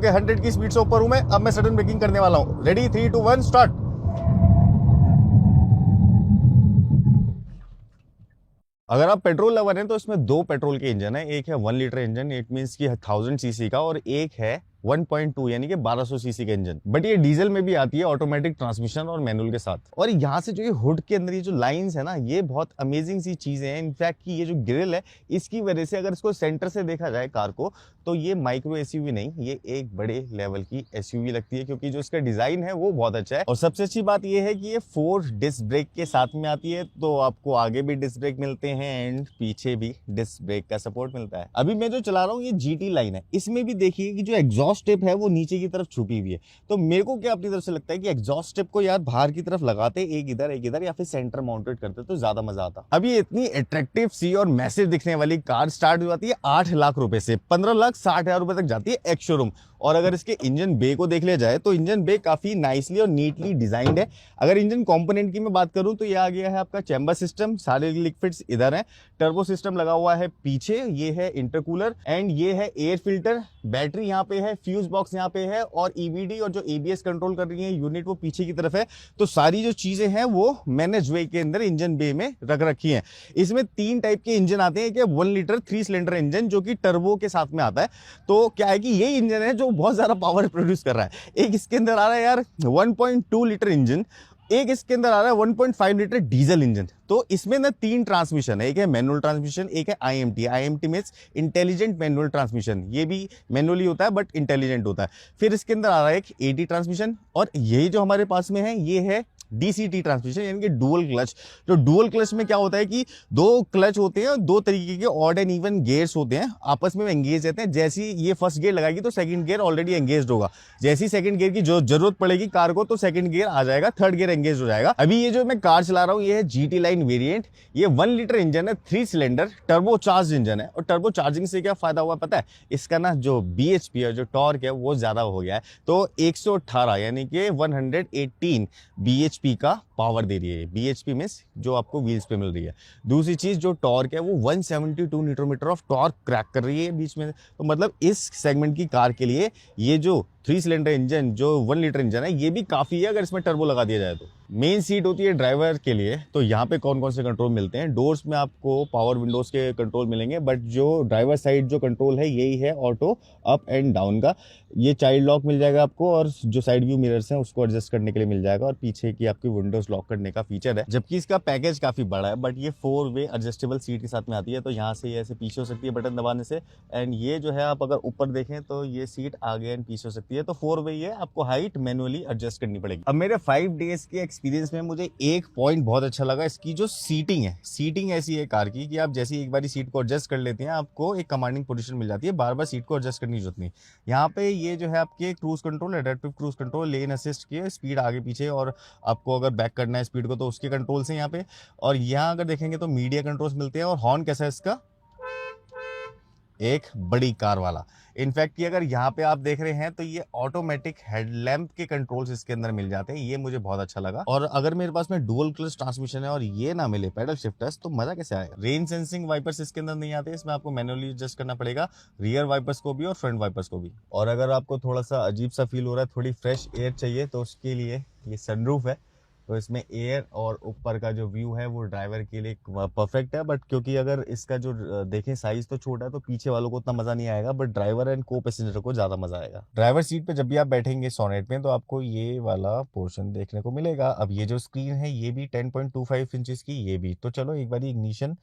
Okay 100 की speed से ऊपर हूं मैं। अब मैं सडन ब्रेकिंग करने वाला हूं। Ready 3 2 1 start. अगर आप पेट्रोल लवर हैं तो इसमें दो पेट्रोल के इंजन है। एक है 1 लीटर इंजन, इट मींस की 1000 सीसी का, और एक है 1.2 यानी कि 1200 सीसी का इंजन। बट ये डीजल में भी आती है, ऑटोमेटिक ट्रांसमिशन और मैनुअल के साथ। और यहाँ से जो ये हुड के अंदर ये जो लाइंस है ना, ये बहुत अमेजिंग सी चीजें हैं। इनफैक्ट कि ये जो ग्रिल है, इसकी वजह से अगर इसको सेंटर से देखा जाए कार को, तो ये माइक्रो एसयूवी नहीं, ये एक बड़े लेवल की एसयूवी लगती है, क्योंकि जो इसका डिजाइन है वो बहुत अच्छा है। और सबसे अच्छी बात ये है कि ये 4 डिस्क ब्रेक के साथ में आती है, तो आपको आगे भी डिस्क ब्रेक मिलते हैं एंड पीछे भी डिस्क ब्रेक का सपोर्ट मिलता है। अभी मैं जो चला रहा हूँ ये जीटी लाइन है। इसमें भी देखिए कि जो एग्जॉस्ट टिप है वो नीचे की तरफ छुपी हुई है। तो मेरे को क्या अपनी तरफ से लगता है कि एग्जॉस्ट टिप को यार बाहर की तरफ लगाते, एक इधर या फिर सेंटर माउंटेड करते तो ज्यादा मजा आता। अभी इतनी अट्रैक्टिव सी और मैसिव दिखने वाली कार स्टार्ट हो जाती है 8 लाख रुपए से, 15,60,000 रुपए तक जाती है एक्स शोरूम। और अगर इसके इंजन बे को देख लिया जाए तो इंजन बे काफी नाइसली और नीटली डिजाइंड है। अगर इंजन कंपोनेंट की मैं बात करूं तो ये आ गया है आपका चैम्बर सिस्टम, सारे लिक्विड्स इधर है, टर्बो सिस्टम लगा हुआ है पीछे, ये है इंटरकूलर एंड ये है एयर फिल्टर, बैटरी यहाँ पे है, फ्यूज बॉक्स यहाँ पे है, और ईबीडी और जो एबीएस कंट्रोल कर रही है यूनिट वो पीछे की तरफ है। तो सारी जो चीजें हैं वो मैनेज वे के अंदर इंजन बे में रख रखी है। इसमें 3 टाइप के इंजन आते हैं, कि 1 लीटर 3 सिलेंडर इंजन जो कि टर्बो के साथ में आता है। तो क्या है कि ये इंजन है जो बहुत ज्यादा पावर प्रोड्यूस कर रहा है। एक इसके अंदर आ रहा है यार 1.2 लीटर इंजन, एक इसके अंदर आ रहा है 1.5 लीटर डीजल इंजन। तो इसमें ना 3 ट्रांसमिशन है, एक है मैनुअल ट्रांसमिशन, एक है IMT means intelligent manual transmission, ये भी मैनुअली होता है बट इंटेलिजेंट होता है। फिर इसके अंदर आ रहा है एक एडी ट्रांसमिशन, और यही जो हमारे पास में है ये है डीसीटी ट्रांसमिशन यानी कि डुअल क्लच। जो डुअल क्लच में क्या होता है कि 2 क्लच होते हैं और 2 तरीके के ऑड एंड इवन गियर्स होते हैं, आपस में एंगेज रहते हैं। जैसे ही ये फर्स्ट गियर लगाएगी तो सेकंड गियर ऑलरेडी एंगेज होगा, जैसी सेकंड गियर की जो जरूरत पड़ेगी कार को तो सेकंड गियर आ जाएगा, थर्ड गियर एंगेज हो जाएगा। अभी ये जो मैं कार चला रहा हूँ ये है जीटी लाइन वेरिएंट। ये 1 लीटर इंजन है, 3 सिलेंडर टर्बो चार्ज इंजन है। और टर्बो चार्जिंग से क्या फायदा हुआ पता है, इसका ना जो बीएचपी है, जो टॉर्क है वो ज्यादा हो गया है। तो 118 यानी कि 118 बीएचपी का पावर दे रही है। बीएचपी मींस जो आपको व्हील्स पे मिल रही है। दूसरी चीज जो टॉर्क है वो 172 Newton metre of torque crack कर रही है बीच में। तो मतलब इस सेगमेंट की कार के लिए ये जो 3 सिलेंडर इंजन, जो 1 लीटर इंजन है, ये भी काफी है अगर इसमें टर्बो लगा दिया जाए तो। मेन सीट होती है ड्राइवर के लिए। तो यहाँ पे कौन कौन से कंट्रोल मिलते हैं, डोर्स में आपको पावर विंडोज के कंट्रोल मिलेंगे, बट जो ड्राइवर साइड जो कंट्रोल है यही है ऑटो अप एंड डाउन का। ये चाइल्ड लॉक मिल जाएगा आपको, और जो साइड व्यू मिरर्स हैं उसको एडजस्ट करने के लिए मिल जाएगा, और पीछे की आपकी विंडोज लॉक करने का फीचर है। जबकि इसका पैकेज काफी बड़ा है, बट ये 4 वे एडजस्टेबल सीट के साथ में आती है। तो यहाँ से ये ऐसे पीछे हो सकती है बटन दबाने से, एंड ये जो है आप अगर ऊपर देखें तो ये सीट आगे एंड पीछे हो सकती है। तो 4 वे है, आपको हाइट मैनुअली एडजस्ट करनी पड़ेगी। अब मेरे 5 डेज के एक्सपीरियंस में मुझे एक पॉइंट बहुत अच्छा लगा, इसकी जो सीटिंग है। सीटिंग ऐसी है कार की कि आप जैसे एक बार सीट को एडजस्ट कर लेते हैं, आपको एक कमांडिंग पोजीशन मिल जाती है, बार बार सीट को एडजस्ट करने की जरूरत नहीं। यहाँ पे ये जो है आपके cruise control, adaptive cruise control, लेन असिस्ट की स्पीड आगे पीछे, और आपको अगर बैक करना है स्पीड को तो उसके कंट्रोल्स हैं यहाँ पे। और यहाँ अगर देखेंगे तो मीडिया कंट्रोल्स मिलते हैं। और हॉर्न कैसा है इसका, एक बड़ी कार वाला। इनफैक्ट कि अगर यहाँ पे आप देख रहे हैं तो ये ऑटोमेटिक हेडलैम्प के कंट्रोल्स इसके अंदर मिल जाते हैं, ये मुझे बहुत अच्छा लगा। और अगर मेरे पास में डुअल क्लच ट्रांसमिशन है और ये ना मिले पैडल शिफ्टर्स, तो मजा कैसे आएगा। रेन सेंसिंग वाइपर्स इसके अंदर नहीं आते, इसमें आपको मैनुअली एडजस्ट करना पड़ेगा, रियर वाइपर्स को भी और फ्रंट वाइपर्स को भी। और अगर आपको थोड़ा सा अजीब सा फील हो रहा है, थोड़ी फ्रेश एयर चाहिए, तो उसके लिए ये सनरूफ है। तो इसमें एयर और ऊपर का जो व्यू है वो ड्राइवर के लिए परफेक्ट है। बट क्योंकि अगर इसका जो देखें साइज तो छोटा है, तो पीछे वालों को उतना मजा नहीं आएगा, बट ड्राइवर एंड को पैसेंजर को ज्यादा मजा आएगा। ड्राइवर सीट पे जब भी आप बैठेंगे सोनेट में, तो आपको ये वाला पोर्शन देखने को मिलेगा। अब ये जो स्क्रीन है ये भी 10.25 इंचेस की, ये भी। तो चलो एक बार इग्निशन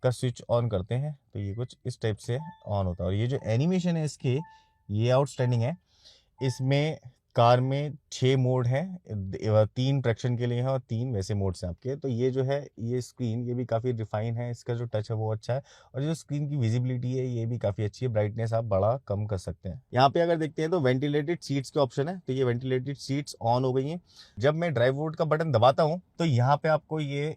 का स्विच ऑन करते हैं, तो ये कुछ इस टाइप से ऑन होता है। और ये जो एनिमेशन है इसके, ये आउटस्टैंडिंग है। इसमें कार में 6 मोड हैं, 3 ट्रैक्शन के लिए है और 3 वैसे मोड्स हैं आपके। तो ये जो है ये स्क्रीन, ये भी काफ़ी रिफाइन है, इसका जो टच है वो अच्छा है। और जो स्क्रीन की विजिबिलिटी है ये भी काफ़ी अच्छी है, ब्राइटनेस आप बड़ा कम कर सकते हैं। यहाँ पे अगर देखते हैं तो वेंटिलेटेड सीट्स के ऑप्शन है, तो ये वेंटिलेटेड सीट्स ऑन हो गई हैं। जब मैं ड्राइव मोड का बटन दबाता हूँ तो यहाँ पे आपको ये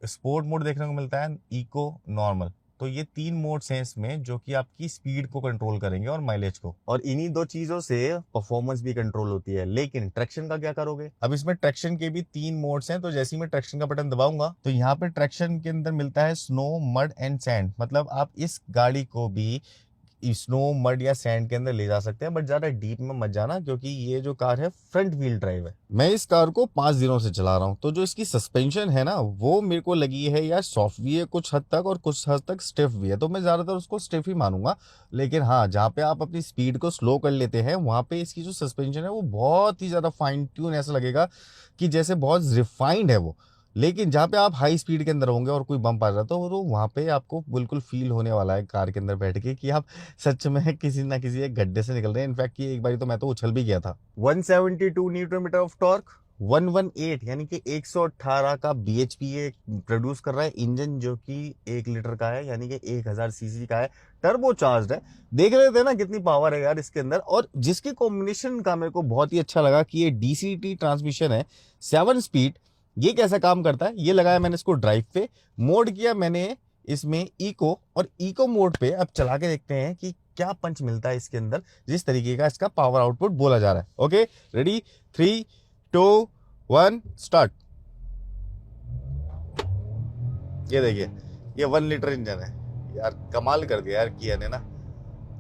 स्पोर्ट मोड देखने को मिलता है, इको, नॉर्मल। तो ये 3 मोड्स हैं इसमें, जो कि आपकी स्पीड को कंट्रोल करेंगे और माइलेज को। और इन्हीं 2 चीजों से परफॉर्मेंस भी कंट्रोल होती है। लेकिन ट्रैक्शन का क्या करोगे। अब इसमें ट्रैक्शन के भी 3 मोड्स हैं। तो जैसे ही मैं ट्रैक्शन का बटन दबाऊंगा तो यहाँ पे ट्रैक्शन के अंदर मिलता है स्नो, मड एंड सैंड। मतलब आप इस गाड़ी को भी स्नो मड या सैंड के अंदर ले जा सकते हैं, बट ज्यादा डीप में मत जाना, क्योंकि ये जो कार है फ्रंट व्हील ड्राइव है। मैं इस कार को 5 दिनों से चला रहा हूँ, तो जो इसकी सस्पेंशन है ना, वो मेरे को लगी है यार सॉफ्ट भी है कुछ हद तक और कुछ हद तक स्टिफ भी है, तो मैं ज्यादातर उसको स्टिफ ही मानूंगा। लेकिन हाँ, जहाँ पे आप अपनी स्पीड को स्लो कर लेते हैं, वहां पे इसकी जो सस्पेंशन है वो बहुत ही ज्यादा फाइन ट्यून, ऐसा लगेगा कि जैसे बहुत रिफाइंड है वो। लेकिन जहाँ पे आप हाई स्पीड के अंदर होंगे और कोई बम्प आ जाता है, तो वहाँ पे आपको बिल्कुल फील होने वाला है कार के अंदर बैठ के कि आप सच में किसी ना किसी एक गड्ढे से निकल रहे हैं। इनफैक्ट कि एक बार तो मैं तो उछल भी गया था। 172 न्यूटन मीटर ऑफ टॉर्क, 118 यानी कि 118 का बीएचपी ये प्रोड्यूस कर रहा है इंजन, जो कि 1 लीटर का है, यानी कि 1000 सीसी का है, टर्बो चार्ज है। देख रहे थे ना कितनी पावर है यार इसके अंदर। और जिसके कॉम्बिनेशन का मेरे को बहुत ही अच्छा लगा कि ये डीसीटी ट्रांसमिशन है, 7 स्पीड। ये कैसा काम करता है, ये लगाया मैंने इसको ड्राइव पे, मोड किया मैंने इसमें इको, और इको मोड पे अब चला के देखते हैं कि क्या पंच मिलता है इसके अंदर, जिस तरीके का इसका पावर आउटपुट बोला जा रहा है। Okay ready, 3 2 1 start. ये देखिए, ये 1 लीटर इंजन है यार, कमाल कर दिया यार किया ने ना।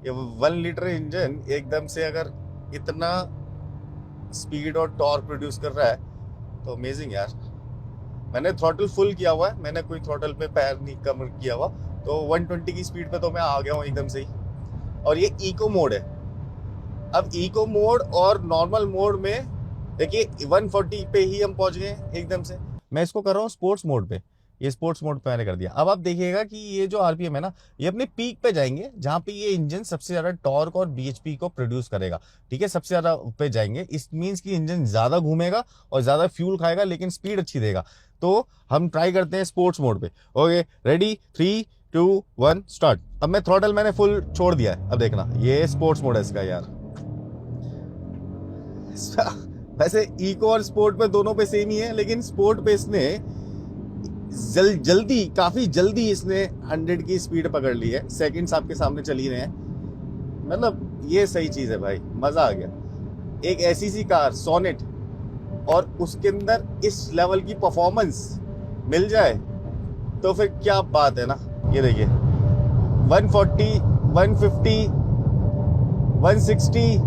ये 1 लीटर इंजन एकदम से अगर इतना स्पीड और टॉर्क प्रोड्यूस कर रहा है तो अमेजिंग यार। मैंने थ्रॉटल फुल किया हुआ है, मैंने कोई थ्रॉटल पे पैर नहीं कम किया हुआ, तो 120 की स्पीड पे तो मैं आ गया हूँ एकदम से ही। और ये इको मोड है। अब इको मोड और नॉर्मल मोड में देखिए 140 पे ही हम पहुंच गए एकदम से। मैं इसको कर रहा हूँ स्पोर्ट्स मोड पे, ये स्पोर्ट्स मोड पे मैंने कर दिया। अब आप देखिएगा कि ये जो आरपीएम है ना, ये अपने पीक पे जाएंगे, जहां पे ये इंजन सबसे ज्यादा टॉर्क और बीएचपी को प्रोड्यूस करेगा। ठीक है, सबसे ज्यादा पे जाएंगे, इस मीन्स कि इंजन ज्यादा घूमेगा और ज्यादा फ्यूल खाएगा, लेकिन स्पीड अच्छी देगा। तो हम ट्राई करते हैं स्पोर्ट्स मोड पे। Okay ready, 3 2 1 start. अब मैं थ्रॉटल मैंने फुल छोड़ दिया है, अब देखना ये स्पोर्ट्स मोड है इसका यार। वैसे इको और स्पोर्ट पे दोनों पे सेम ही है, लेकिन स्पोर्ट पे इसने जल्दी, काफी जल्दी इसने 100 की स्पीड पकड़ ली है। सेकंड्स आपके सामने चल ही रहे हैं, मतलब ये सही चीज है भाई, मजा आ गया। एक ऐसी सी कार सोनेट और उसके अंदर इस लेवल की परफॉर्मेंस मिल जाए तो फिर क्या बात है ना। ये देखिए 140 150 160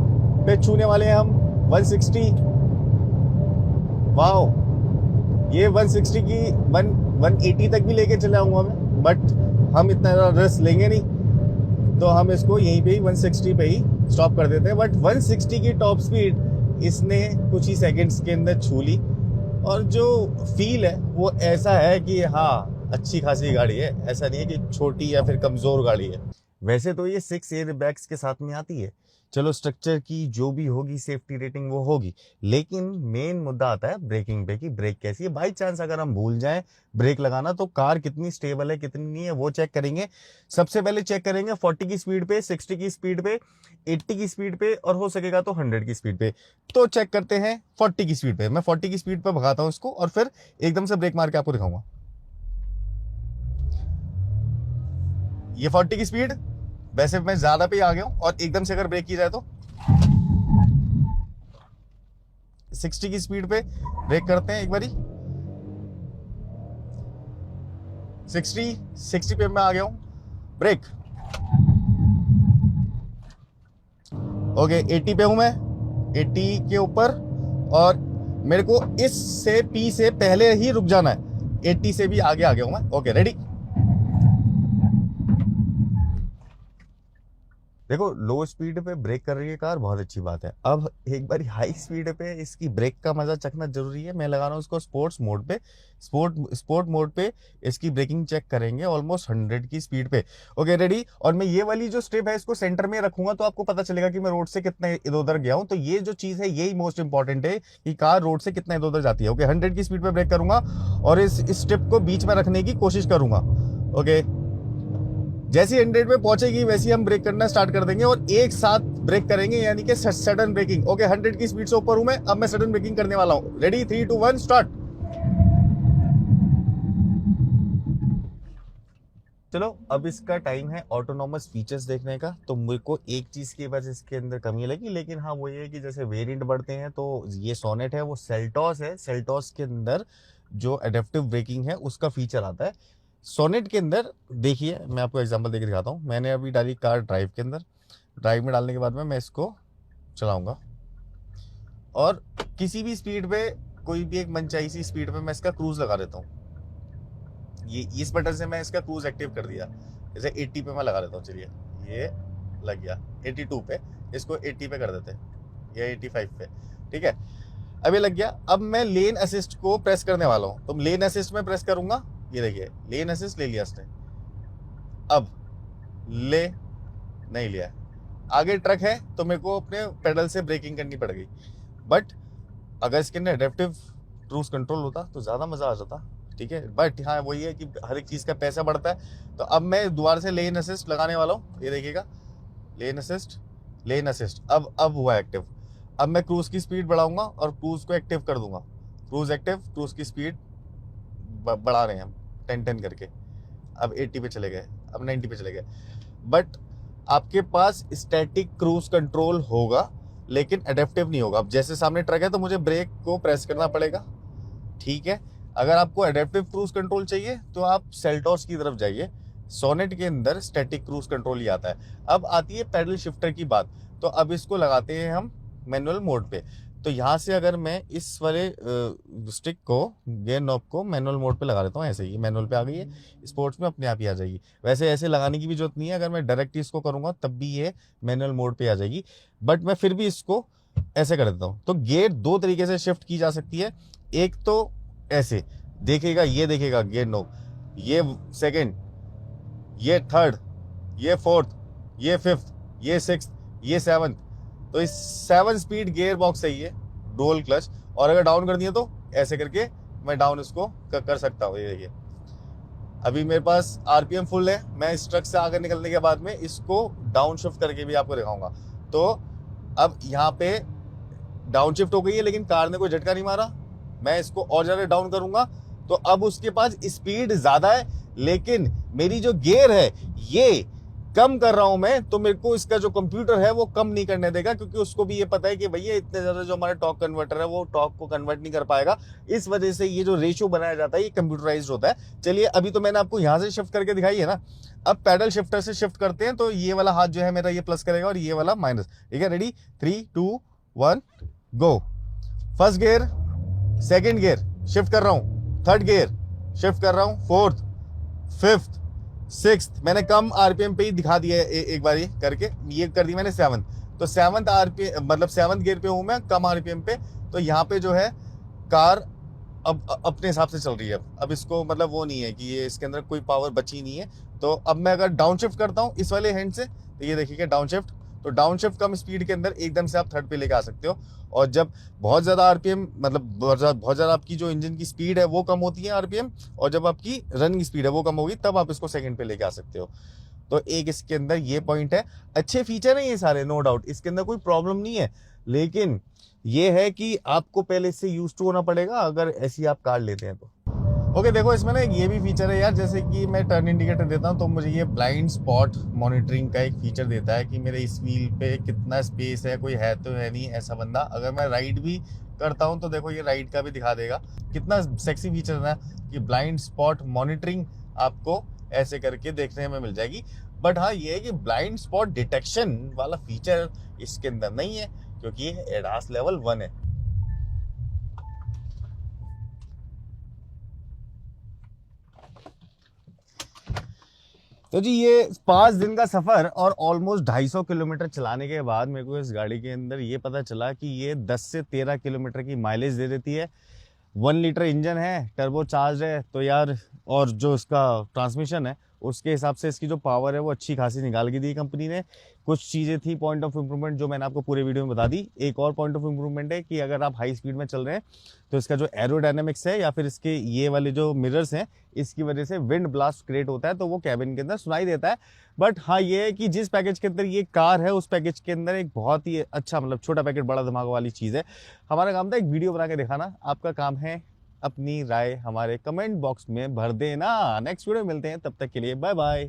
पे छूने वाले हैं हम, 160। वाओ, ये 160 की 180 तक भी लेके चले आऊंगा मैं, बट हम इतना ज़्यादा रिस्क लेंगे नहीं, तो हम इसको यहीं पे ही 160 पे ही स्टॉप कर देते हैं। बट 160 की टॉप स्पीड इसने कुछ ही सेकंड्स के अंदर छू ली, और जो फील है वो ऐसा है कि हाँ अच्छी खासी गाड़ी है, ऐसा नहीं है कि छोटी या फिर कमज़ोर गाड़ी है। वैसे तो ये 6 एयर बैग्स के साथ में आती है, चलो स्ट्रक्चर की जो भी होगी सेफ्टी रेटिंग वो होगी, लेकिन मेन मुद्दा आता है ब्रेकिंग पे कि ब्रेक कैसी है। बाई चांस अगर हम भूल जाएं ब्रेक लगाना, तो कार कितनी स्टेबल है कितनी नहीं है वो चेक करेंगे। सबसे पहले चेक करेंगे 40 की स्पीड पे, 60 की स्पीड पे, 80 की स्पीड पे, और हो सकेगा तो 100 की स्पीड पे। तो चेक करते हैं 40 की स्पीड पे। मैं 40 की स्पीड पे भगाता हूँ इसको, और फिर एकदम से ब्रेक मार के आपको दिखाऊंगा। ये 40 की स्पीड, वैसे मैं ज्यादा पे आ गया हूं, और एकदम से अगर ब्रेक की जाए तो 60 की स्पीड पे ब्रेक करते हैं एक बारी। 60 पे मैं आ गया हूं, ब्रेक। ओके 80 पे हूं मैं, 80 के ऊपर, और मेरे को इस से पी से पहले ही रुक जाना है। 80 से भी आगे आ गया हूं मैं। Okay ready. देखो लो स्पीड पे ब्रेक कर रही है कार, बहुत अच्छी बात है। अब एक बार हाई स्पीड पे इसकी ब्रेक का मजा चखना जरूरी है। मैं लगा रहा हूँ इसको स्पोर्ट्स मोड पे। स्पोर्ट मोड पे इसकी ब्रेकिंग चेक करेंगे ऑलमोस्ट 100 की स्पीड पे। Okay ready. और मैं ये वाली जो स्ट्रिप है इसको सेंटर में रखूंगा, तो आपको पता चलेगा कि मैं रोड से कितना इधर उधर गया हूँ। तो ये जो चीज है यही मोस्ट इंपॉर्टेंट है कि कार रोड से कितना इधर उधर जाती है। ओके 100 की स्पीड पे ब्रेक करूंगा और इस स्ट्रिप को बीच में रखने की कोशिश करूंगा। ओके जैसी 100 पे पहुंचेगी वैसे हम ब्रेक करना स्टार्ट कर देंगे, और एक साथ ब्रेक करेंगे, यानी कि सडन ब्रेकिंग। ओके 100 की स्पीड से ऊपर हूं मैं, अब मैं सडन ब्रेकिंग करने वाला हूं। Ready 3 2 1 start. चलो अब इसका टाइम है ऑटोनॉमस फीचर्स देखने का। तो मुझे को एक चीज की वजह इसके अंदर कमी लगी, लेकिन हाँ वो ये है कि जैसे वेरिएंट बढ़ते हैं, तो ये सोनेट है वो सेल्टॉस है, सेल्टॉस के अंदर जो एडेप्टिव ब्रेकिंग है उसका फीचर आता है। सोनेट के अंदर देखिए, मैं आपको एग्जांपल देके दिखाता हूँ। मैंने अभी डाली कार ड्राइव के अंदर, ड्राइव में डालने के बाद में मैं इसको चलाऊंगा और किसी भी स्पीड पे, कोई भी एक मनचाही सी स्पीड पे मैं इसका क्रूज लगा देता हूँ। ये इस बटन से मैं इसका क्रूज एक्टिव कर दिया। जैसे 80 पे मैं लगा देता हूँ, चलिए ये लग गया 82 पे, इसको 80 पे कर देते हैं या 85 पे, ठीक है। अब ये लग गया। अब मैं लेन असिस्ट को प्रेस करने वाला हूँ, तो लेन असिस्ट में प्रेस करूंगा, ये देखिए लेन असिस्ट ले लिया इसने। अब ले नहीं लिया, आगे ट्रक है तो मेरे को अपने पेडल से ब्रेकिंग करनी पड़ गई। बट अगर इसके अंदर एडेप्टिव क्रूज कंट्रोल होता तो ज़्यादा मज़ा आ जाता, ठीक है। बट हाँ वही है कि हर एक चीज़ का पैसा बढ़ता है। तो अब मैं दोबारा से लेन असिस्ट लगाने वाला हूँ, ये देखिएगा लेन असिस्ट, लेन असिस्ट अब हुआ एक्टिव। अब मैं क्रूज की स्पीड बढ़ाऊंगा और क्रूज को एक्टिव कर दूंगा। क्रूज एक्टिव, क्रूज की स्पीड बढ़ा रहे हैं हम 10-10 करके। अब 80 पे चले गए, अब 90 पे चले गए। बट आपके पास स्टैटिक क्रूज कंट्रोल होगा लेकिन एडेप्टिव नहीं होगा। अब जैसे सामने ट्रक है तो मुझे ब्रेक को प्रेस करना पड़ेगा, ठीक है। अगर आपको एडेप्टिव क्रूज कंट्रोल चाहिए तो आप सेल्टॉस की तरफ जाइए, सोनेट के अंदर स्टैटिक क्रूज कंट्रोल ही आता है। अब आती है पैडल शिफ्टर की बात, तो अब इसको लगाते हैं हम मैनुअल मोड पे। तो यहाँ से अगर मैं इस वाले स्टिक को, गियर नॉब को मैनुअल मोड पे लगा देता हूँ, ऐसे ही मैनुअल पे आ गई है, स्पोर्ट्स में अपने आप ही आ जाएगी। वैसे ऐसे लगाने की भी जरूरत नहीं है, अगर मैं डायरेक्ट इसको करूँगा तब भी ये मैनुअल मोड पे आ जाएगी। बट मैं फिर भी इसको ऐसे कर देता हूँ। तो गियर दो तरीके से शिफ्ट की जा सकती है। एक तो ऐसे देखेगा, ये देखेगा गियर नॉब, ये सेकेंड, ये थर्ड, ये फोर्थ, ये फिफ्थ, ये सिक्स्थ, ये सेवंथ। तो इस 7 स्पीड गियर बॉक्स सही है, डुअल क्लच। और अगर डाउन कर दिया तो ऐसे करके मैं डाउन इसको कर सकता हूँ। ये देखिए अभी मेरे पास आरपीएम फुल है, मैं इस ट्रक से आगे निकलने के बाद में इसको डाउन शिफ्ट करके भी आपको दिखाऊंगा। तो अब यहाँ पे डाउन शिफ्ट हो गई है लेकिन कार ने कोई झटका नहीं मारा। मैं इसको और ज्यादा डाउन करूंगा तो अब उसके पास स्पीड ज्यादा है लेकिन मेरी जो गियर है ये कम कर रहा हूं मैं, तो मेरे को इसका जो कंप्यूटर है वो कम नहीं करने देगा, क्योंकि उसको भी ये पता है कि भैया इतने ज्यादा जो हमारा टॉर्क कन्वर्टर है वो टॉर्क को कन्वर्ट नहीं कर पाएगा। इस वजह से ये जो रेशियो बनाया जाता है ये कंप्यूटराइज्ड होता है। चलिए अभी तो मैंने आपको यहां से शिफ्ट करके दिखाई है ना, अब पैडल शिफ्टर से शिफ्ट करते हैं। तो ये वाला हाथ जो है मेरा ये प्लस करेगा और ये वाला माइनस, ठीक है। Ready, 3 2 1 go. First gear, second gear shift कर रहा हूं, थर्ड गियर शिफ्ट कर रहा हूं, फोर्थ, फिफ्थ, सिक्स्थ। मैंने कम आरपीएम पे ही दिखा दिया है एक बार ये करके, ये कर दी मैंने 7th। तो 7th आरपीएम मतलब 7th गियर पे हूं मैं, कम आरपीएम पे। तो यहाँ पे जो है कार अब अपने हिसाब से चल रही है। अब इसको मतलब वो नहीं है कि ये इसके अंदर कोई पावर बची नहीं है। तो अब मैं अगर डाउन शिफ्ट करता हूँ इस वाले हैंड से, तो ये देखिए डाउन शिफ्ट, तो डाउन शिफ्ट कम स्पीड के अंदर एकदम से आप थर्ड पे लेके आ सकते हो। और जब बहुत ज्यादा आरपीएम मतलब बहुत ज्यादा आपकी जो इंजन की स्पीड है वो कम होती है आरपीएम, और जब आपकी रनिंग स्पीड है वो कम होगी, तब आप इसको सेकंड पे लेके आ सकते हो। तो एक इसके अंदर ये पॉइंट है। अच्छे फीचर है ये सारे, नो डाउट, इसके अंदर कोई प्रॉब्लम नहीं है। लेकिन ये है कि आपको पहले इससे यूज टू होना पड़ेगा अगर ऐसी आप कार लेते हैं तो। ओके देखो इसमें ना ये भी फीचर है यार, जैसे कि मैं टर्न इंडिकेटर देता हूँ तो मुझे ये ब्लाइंड स्पॉट मॉनिटरिंग का एक फीचर देता है कि मेरे इस व्हील पे कितना स्पेस है, कोई है तो है नहीं ऐसा बंदा। अगर मैं राइड भी करता हूँ तो देखो ये राइड का भी दिखा देगा। कितना सेक्सी फीचर है ना कि ब्लाइंड स्पॉट मॉनिटरिंग आपको ऐसे करके देखने में मिल जाएगी। बट हाँ ये है कि ब्लाइंड स्पॉट डिटेक्शन वाला फीचर इसके अंदर नहीं है, क्योंकि ये एडास लेवल 1 है। तो जी ये 5 दिन का सफर और ऑलमोस्ट 250 किलोमीटर चलाने के बाद मेरे को इस गाड़ी के अंदर ये पता चला कि ये 10 से 13 किलोमीटर की माइलेज दे देती है। 1 लीटर इंजन है, टर्बो चार्ज है, तो यार और जो इसका ट्रांसमिशन है उसके हिसाब से इसकी जो पावर है वो अच्छी खासी निकाल के दी कंपनी ने। कुछ चीज़ें थी पॉइंट ऑफ इम्प्रूवमेंट जो मैंने आपको पूरे वीडियो में बता दी। एक और पॉइंट ऑफ इम्प्रूवमेंट है कि अगर आप हाई स्पीड में चल रहे हैं तो इसका जो एरोडायनेमिक्स है या फिर इसके ये वाले जो मिरर्स हैं इसकी वजह से विंड ब्लास्ट क्रिएट होता है, तो वो कैबिन के अंदर सुनाई देता है। बट हाँ ये है कि जिस पैकेज के अंदर ये कार है उस पैकेज के अंदर एक बहुत ही अच्छा मतलब छोटा पैकेट बड़ा धमाका वाली चीज़ है। हमारा काम था एक वीडियो बना के दिखाना, आपका काम है अपनी राय हमारे कमेंट बॉक्स में भर देना। नेक्स्ट वीडियो मिलते हैं, तब तक के लिए बाय बाय।